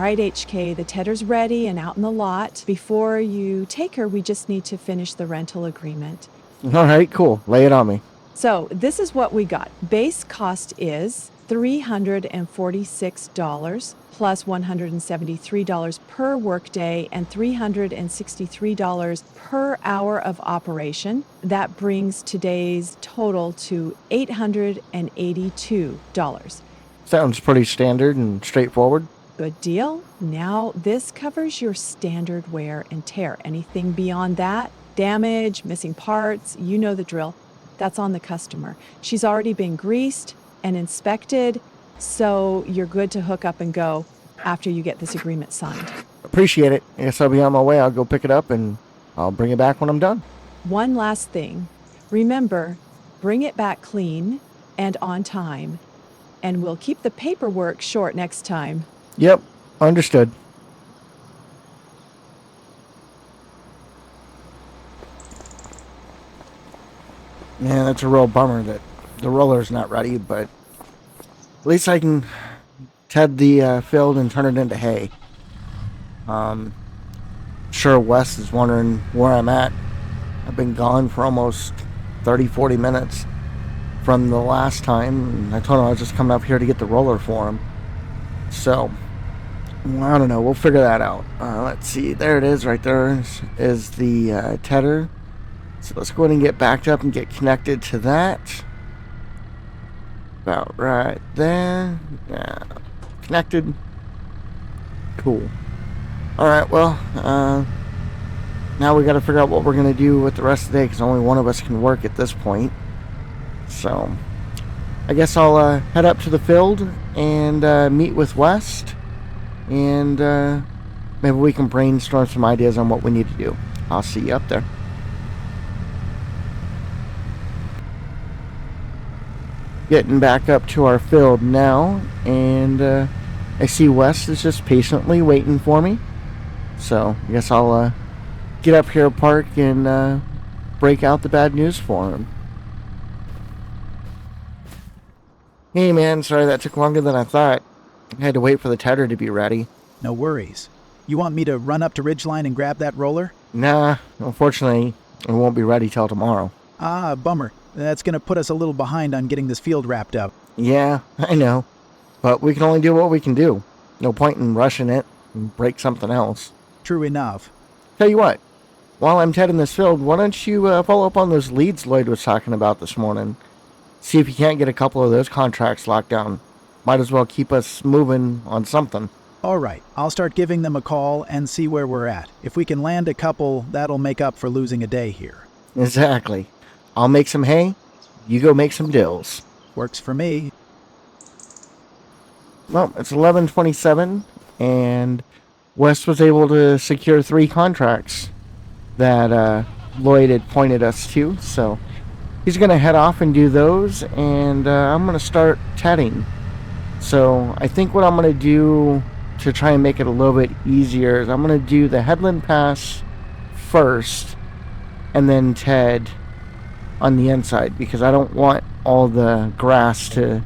right, HK, the Tedder's ready and out in the lot. Before you take her, we just need to finish the rental agreement. All right, cool. Lay it on me. So this is what we got. Base cost is $346 plus $173 per workday and $363 per hour of operation. That brings today's total to $882. Sounds pretty standard and straightforward. Good deal. Now this covers your standard wear and tear. Anything beyond that, damage, missing parts, you know the drill. That's on the customer. She's already been greased and inspected, so you're good to hook up and go after you get this agreement signed. Appreciate it. I guess I'll be on my way. I'll go pick it up and I'll bring it back when I'm done. One last thing. Remember, bring it back clean and on time, and we'll keep the paperwork short next time. Yep, understood. Man, that's a real bummer that the roller's not ready, but at least I can ted the field and turn it into hay. Sure, Wes is wondering where I'm at. I've been gone for almost 30-40 minutes from the last time. I told him I was just coming up here to get the roller for him. So, I don't know. We'll figure that out. Let's see. There it is. Right there is the tedder. So let's go ahead and get backed up and get connected to that. About right there. Yeah. Connected. Cool. Alright, well, now we got to figure out what we're going to do with the rest of the day, because only one of us can work at this point. So, I guess I'll head up to the field and meet with West, and maybe we can brainstorm some ideas on what we need to do. I'll see you up there. Getting back up to our field now, and I see Wes is just patiently waiting for me. So I guess I'll get up here, park, and break out the bad news for him. Hey man, sorry that took longer than I thought. I had to wait for the tedder to be ready. No worries. You want me to run up to RidgeLine and grab that roller? Nah, unfortunately, it won't be ready till tomorrow. Ah, bummer. That's going to put us a little behind on getting this field wrapped up. Yeah, I know. But we can only do what we can do. No point in rushing it and break something else. True enough. Tell you what, while I'm tedding this field, why don't you follow up on those leads Lloyd was talking about this morning? See if you can't get a couple of those contracts locked down. Might as well keep us moving on something. All right, I'll start giving them a call and see where we're at. If we can land a couple, that'll make up for losing a day here. Exactly. I'll make some hay, you go make some dills. Works for me. Well, it's 11:27, and Wes was able to secure 3 contracts that Lloyd had pointed us to, so he's going to head off and do those, and I'm going to start tedding. So I think what I'm going to do to try and make it a little bit easier is I'm going to do the headland pass first, and then ted on the inside, because I don't want all the grass to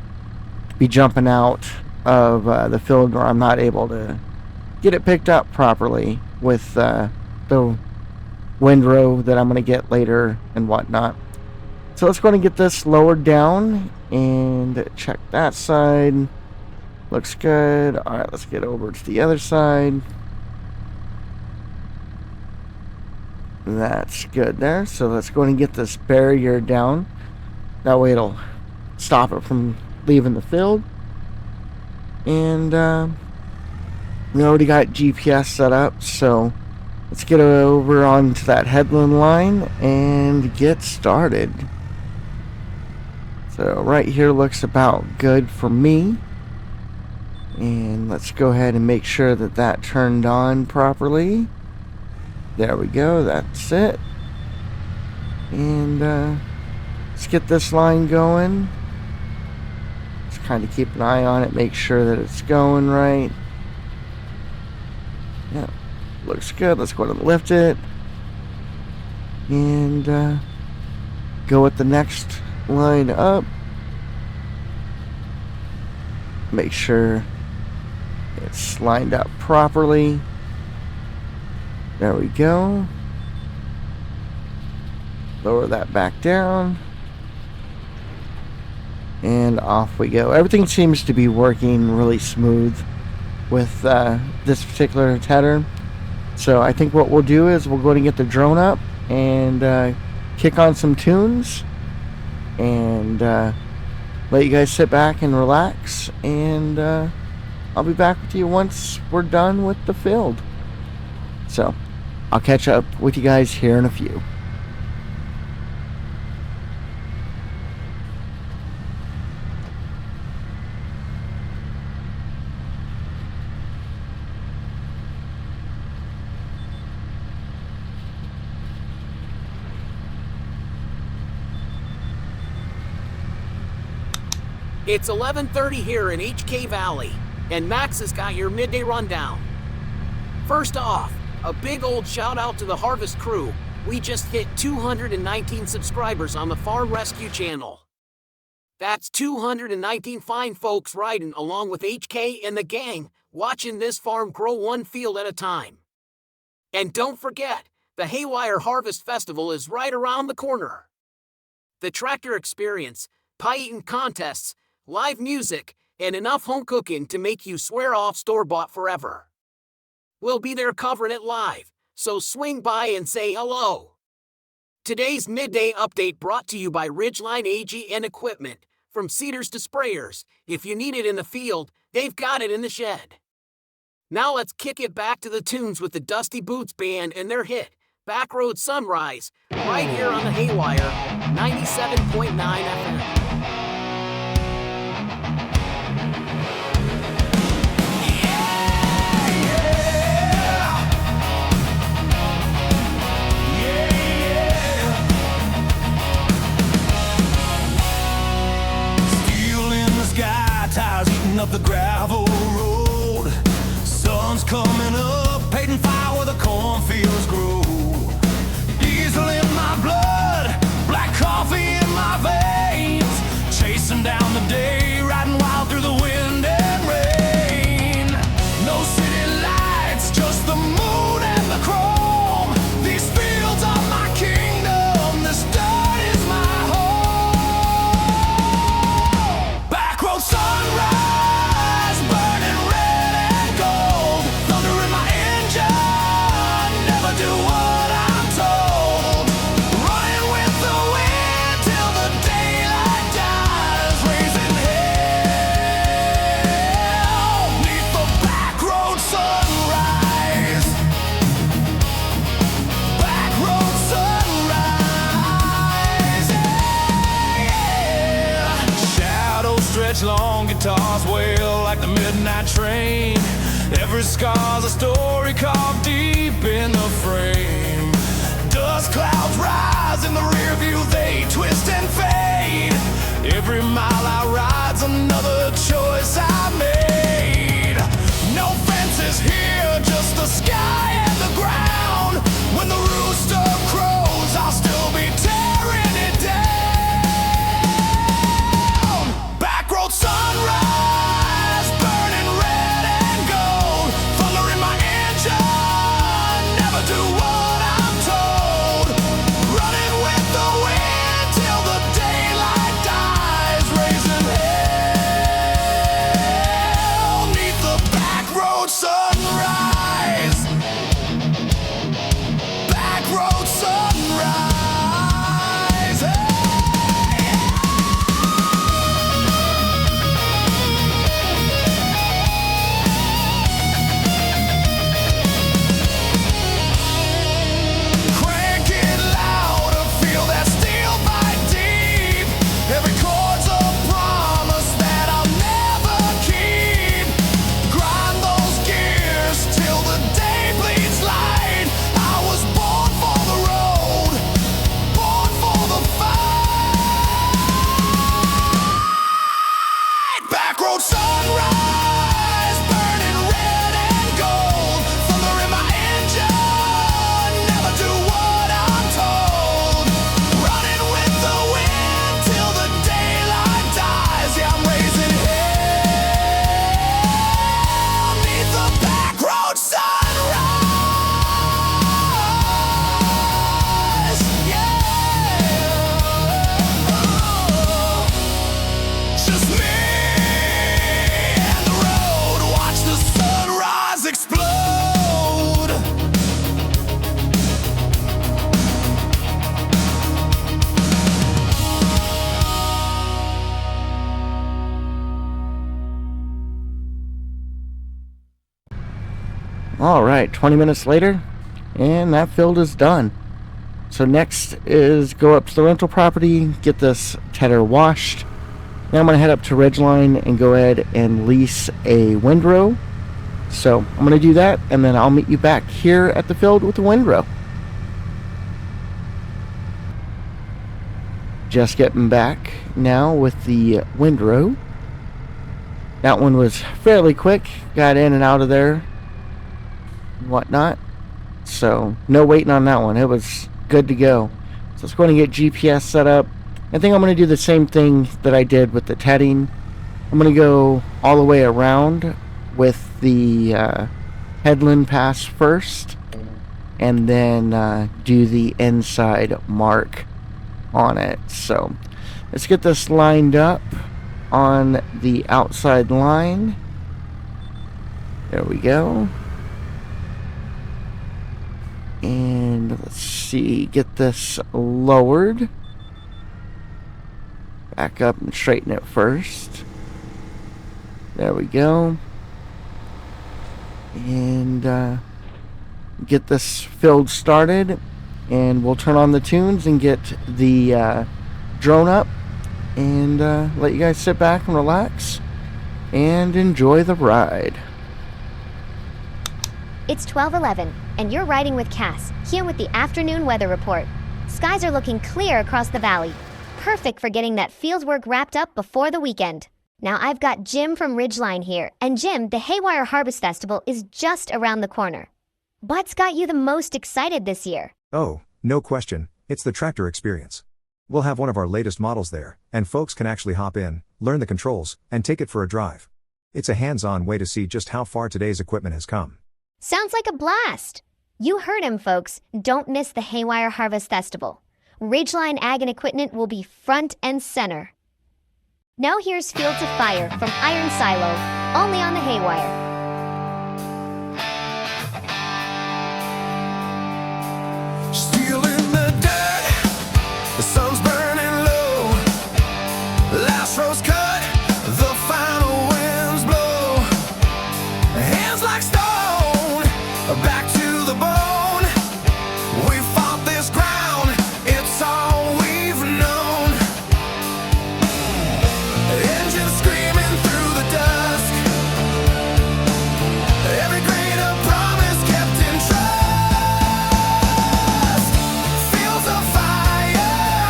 be jumping out of the field where I'm not able to get it picked up properly with the windrow that I'm going to get later and whatnot. So let's go ahead and get this lowered down and check that side. Looks good. Alright, let's get over to the other side. That's good there. So let's go ahead and get this barrier down. That way it'll stop it from leaving the field. And we already got GPS set up, so let's get over onto that headland line and get started. So right here looks about good for me. And let's go ahead and make sure that that turned on properly. There we go, that's it. And let's get this line going. Just kind of keep an eye on it, make sure that it's going right. Yeah, looks good. Let's go ahead and lift it. And go with the next line up. Make sure It's lined up properly. There we go. Lower that back down. And off we go. Everything seems to be working really smooth with this particular tether. So I think what we'll do is we'll go and get the drone up and kick on some tunes and let you guys sit back and relax, and I'll be back with you once we're done with the field. So I'll catch up with you guys here in a few. It's 11:30 here in HK Valley, and Max has got your midday rundown. First off, a big old shout out to the Harvest crew. We just hit 219 subscribers on the Farm Rescue channel. That's 219 fine folks riding along with HK and the gang, watching this farm grow one field at a time. And don't forget, the Haywire Harvest Festival is right around the corner. The tractor experience, pie-eating contests, live music, and enough home cooking to make you swear off store-bought forever. We'll be there covering it live, so swing by and say hello. Today's midday update brought to you by RidgeLine AG and equipment. From seeders to sprayers, if you need it in the field, they've got it in the shed. Now let's kick it back to the tunes with the Dusty Boots Band and their hit, Backroad Sunrise, right here on the Haywire, 97.9 FM. Up the gravel road, sun's coming up, painting fire where the cornfields grow. Diesel in my blood, black coffee in my veins, chasing down the day, riding wild through the wind and rain. No city lights, just the moon and the chrome. These fields are my kingdom, this dirt is my home. Backroad sunrise, long guitars wail like the midnight train. Every scar's a story carved deep in the frame. Dust clouds rise in the rear view, they twist and fade. Every mile I ride's another choice I made. No fences here, just the sky and the ground. When the rooster crows, I'll still be tearing it down. Sunrise, burning red and gold, thunder in my engine, never do what I'm told, running All right, 20 minutes later, and that field is done. So next is go up to the rental property, get this tedder washed. Now I'm going to head up to RidgeLine and go ahead and lease a windrow. So I'm going to do that, and then I'll meet you back here at the field with the windrow. Just getting back now with the windrow. That one was fairly quick. Got in and out of there and whatnot. So no waiting on that one. It was good to go. So let's go ahead and get GPS set up. I think I'm going to do the same thing that I did with the tedding. I'm going to go all the way around with the headland pass first, and then do the inside mark on it. So let's get this lined up on the outside line. There we go. And let's see, get this lowered. Back up and straighten it first. There we go. And get this filled started, and we'll turn on the tunes and get the drone up, and let you guys sit back and relax and enjoy the ride. It's 12:11, and you're riding with Cass, here with the afternoon weather report. Skies are looking clear across the valley. Perfect for getting that fieldwork wrapped up before the weekend. Now I've got Jim from RidgeLine here, and Jim, the Haywire Harvest Festival is just around the corner. What's got you the most excited this year? Oh, no question, it's the tractor experience. We'll have one of our latest models there, and folks can actually hop in, learn the controls, and take it for a drive. It's a hands-on way to see just how far today's equipment has come. Sounds like a blast! You heard him, folks. Don't miss the Haywire Harvest Festival. RidgeLine Ag and Equipment will be front and center. Now here's Fields of Fire from Iron Silo, only on the Haywire. Still in the dirt, the sun's burning low. Last row's cut, the final winds blow. Hands like stone, back to the bone. We fought this ground, it's all we've known. Engines screaming through the dusk. Every grain of promise kept in trust. Fields of fire,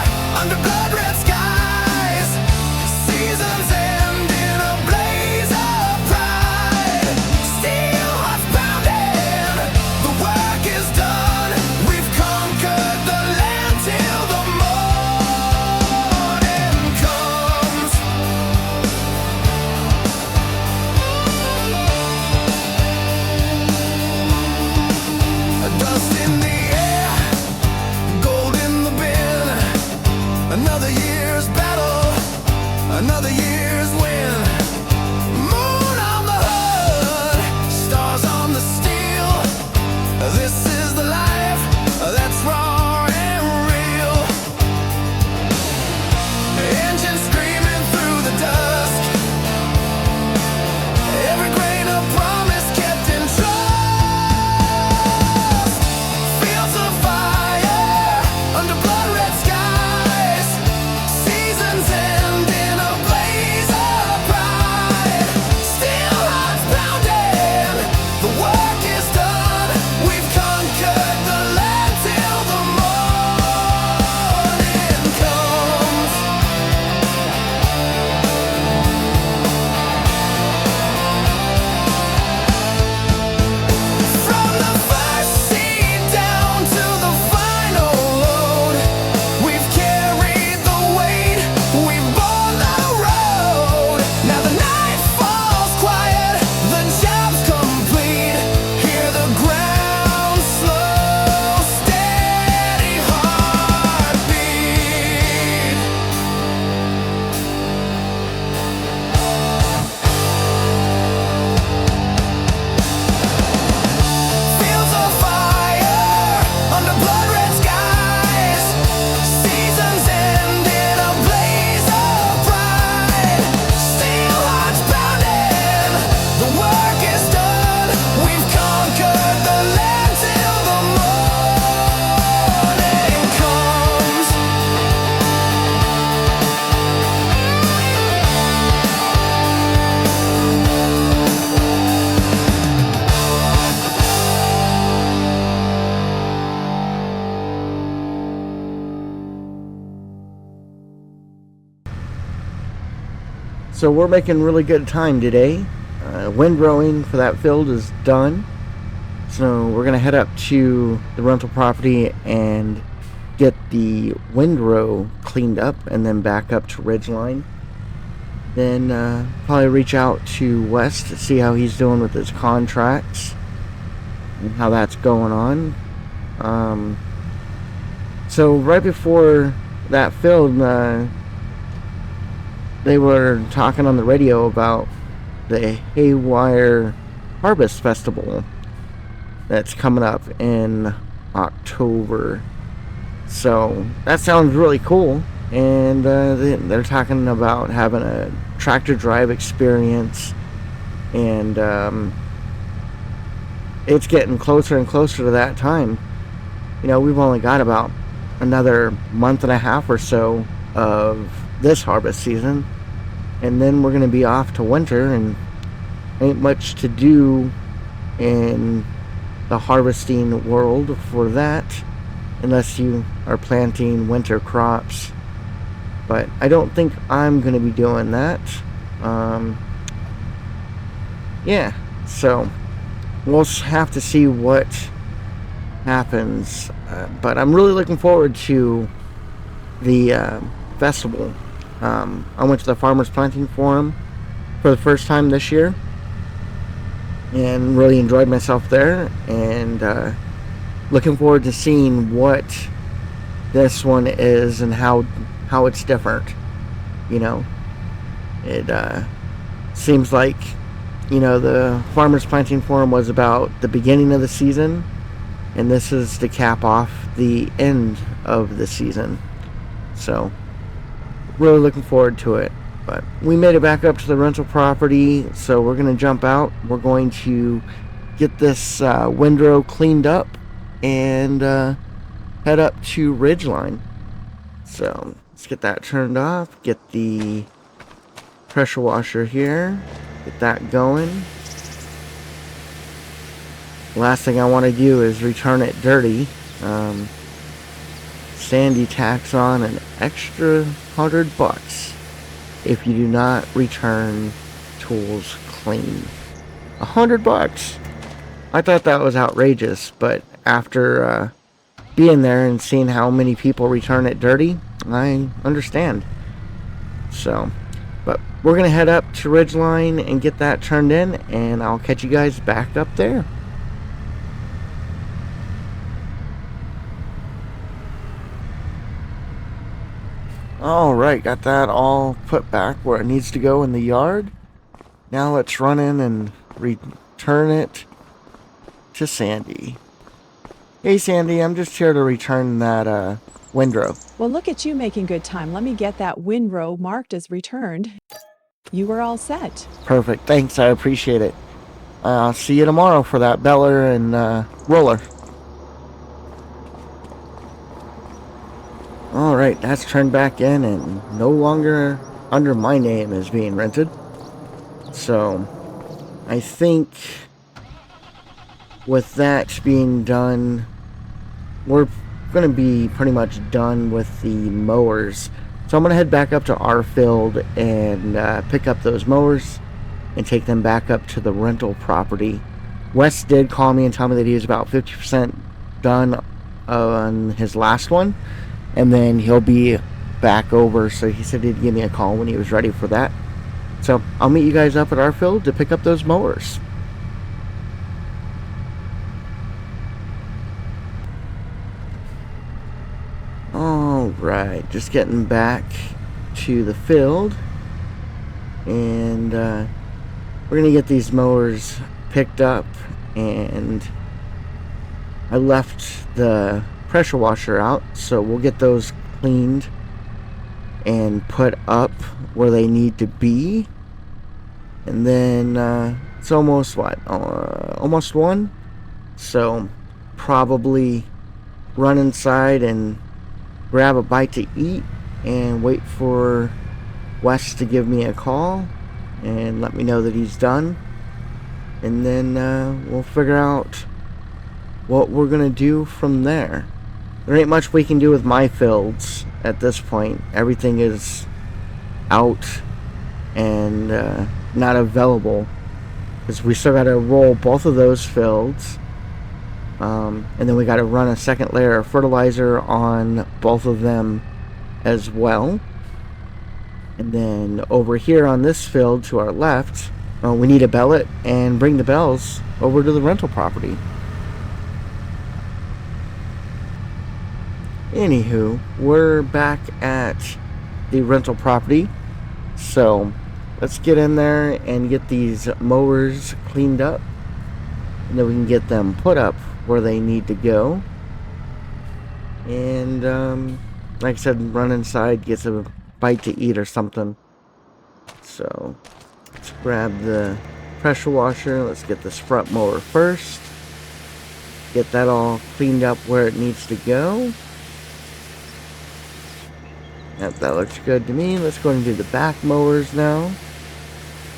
So we're making really good time today. Windrowing for that field is done. So we're going to head up to the rental property and get the windrow cleaned up and then back up to RidgeLine. Then probably reach out to Wes to see how he's doing with his contracts and how that's going on. So right before that field, they were talking on the radio about the Haywire Harvest Festival that's coming up in October. So that sounds really cool. And they're talking about having a tractor drive experience. And it's getting closer and closer to that time. You know, we've only got about another month and a half or so of this harvest season, and then we're going to be off to winter, and ain't much to do in the harvesting world for that unless you are planting winter crops. But I don't think I'm going to be doing that. Yeah, so we'll have to see what happens, but I'm really looking forward to the festival. I went to the Farmers Planting Forum for the first time this year and really enjoyed myself there, and looking forward to seeing what this one is and how it's different. You know, it seems like, you know, the Farmers Planting Forum was about the beginning of the season, and this is to cap off the end of the season. So really looking forward to it. But we made it back up to the rental property, so we're going to jump out. We're going to get this windrow cleaned up and head up to RidgeLine. So let's get that turned off, get the pressure washer here, get that going. Last thing I want to do is return it dirty. Sandy tacks on an extra $100 if you do not return tools clean. $100. I thought that was outrageous, but after being there and seeing how many people return it dirty, I understand. So, but we're gonna head up to RidgeLine and get that turned in, and I'll catch you guys back up there. Alright, got that all put back where it needs to go in the yard. Now let's run in and return it to Sandy. Hey Sandy, I'm just here to return that windrow. Well, look at you making good time. Let me get that windrow marked as returned. You were all set. Perfect, thanks, I appreciate it. I'll see you tomorrow for that beller and roller. Alright, that's turned back in and no longer under my name is being rented. So, I think with that being done, we're going to be pretty much done with the mowers. So I'm going to head back up to our field and pick up those mowers and take them back up to the rental property. Wes did call me and tell me that he was about 50% done on his last one, and then he'll be back over, so he said he'd give me a call when he was ready for that. So I'll meet you guys up at our field to pick up those mowers. Alright, just getting back to the field, and we're gonna get these mowers picked up, and I left the pressure washer out, so we'll get those cleaned and put up where they need to be. And then it's almost almost 1, so probably run inside and grab a bite to eat and wait for Wes to give me a call and let me know that he's done, and then we'll figure out what we're gonna do from there. There ain't much we can do with my fields at this point. Everything is out and not available, because we still got to roll both of those fields, and then we got to run a second layer of fertilizer on both of them as well. And then over here on this field to our left, we need to bale it and bring the bales over to the rental property. Anywho, we're back at the rental property, so let's get in there and get these mowers cleaned up, and then we can get them put up where they need to go. And like I said, run inside, get a bite to eat or something. So let's grab the pressure washer. Let's get this front mower first, get that all cleaned up where it needs to go. Yep, that looks good to me. Let's go and do the back mowers now.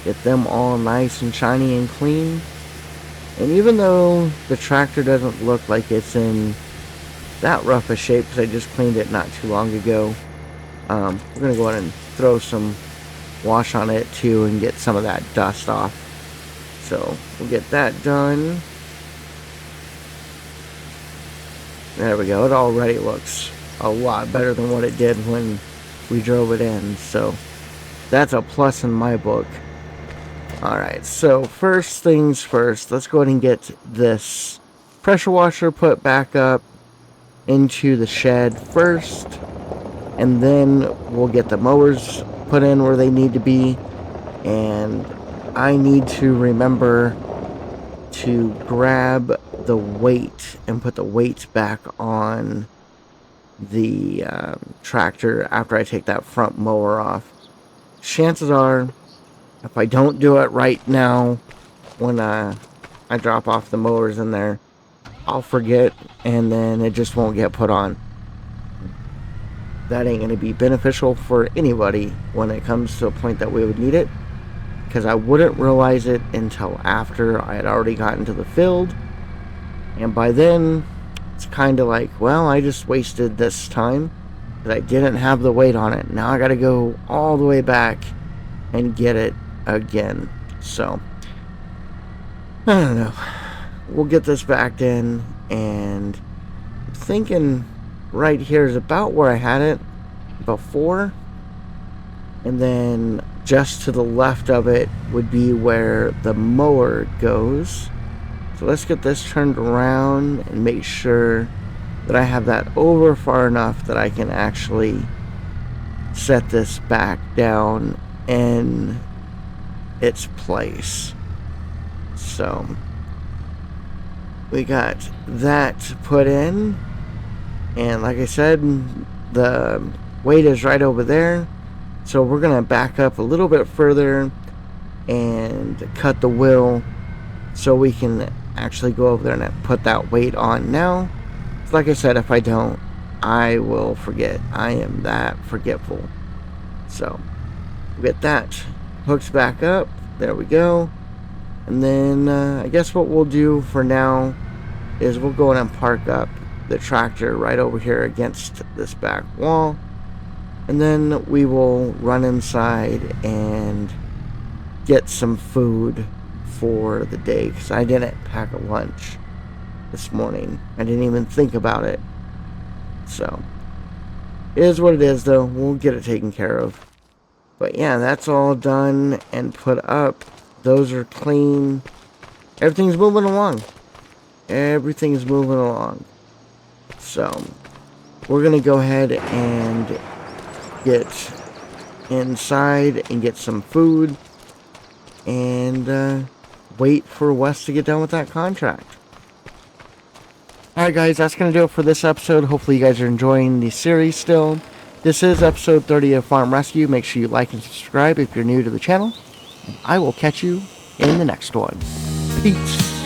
Get them all nice and shiny and clean. And even though the tractor doesn't look like it's in that rough a shape, because I just cleaned it not too long ago, we're going to go ahead and throw some wash on it too and get some of that dust off. So we'll get that done. There we go. It already looks a lot better than what it did when we drove it in, so that's a plus in my book. Alright, so first things first, let's go ahead and get this pressure washer put back up into the shed first, and then we'll get the mowers put in where they need to be. And I need to remember to grab the weight and put the weights back on the tractor after I take that front mower off. Chances are, if I don't do it right now when I drop off the mowers in there, I'll forget, and then it just won't get put on. That ain't going to be beneficial for anybody when it comes to a point that we would need it, because I wouldn't realize it until after I had already gotten to the field, and by then it's kind of like, well, I just wasted this time that I didn't have the weight on it. Now I got to go all the way back and get it again. So I don't know. We'll get this back in, and I'm thinking right here is about where I had it before, and then just to the left of it would be where the mower goes. So let's get this turned around and make sure that I have that over far enough that I can actually set this back down in its place. So we got that put in, and like I said, the weight is right over there, so we're gonna back up a little bit further and cut the wheel so we can actually go over there and put that weight on now. Like I said, if I don't, I will forget. I am that forgetful. So we'll get that hooked back up. There we go. And then I guess what we'll do for now is we'll go in and park up the tractor right over here against this back wall, and then we will run inside and get some food for the day, because I didn't pack a lunch this morning. I didn't even think about it. So it is what it is, though. We'll get it taken care of. But yeah, that's all done and put up. Those are clean. Everything's moving along. Everything's moving along. So we're gonna go ahead and get inside and get some food, and wait for Wes to get done with that contract. Alright guys, that's going to do it for this episode. Hopefully you guys are enjoying the series still. This is episode 30 of Farm Rescue. Make sure you like and subscribe if you're new to the channel. I will catch you in the next one. Peace.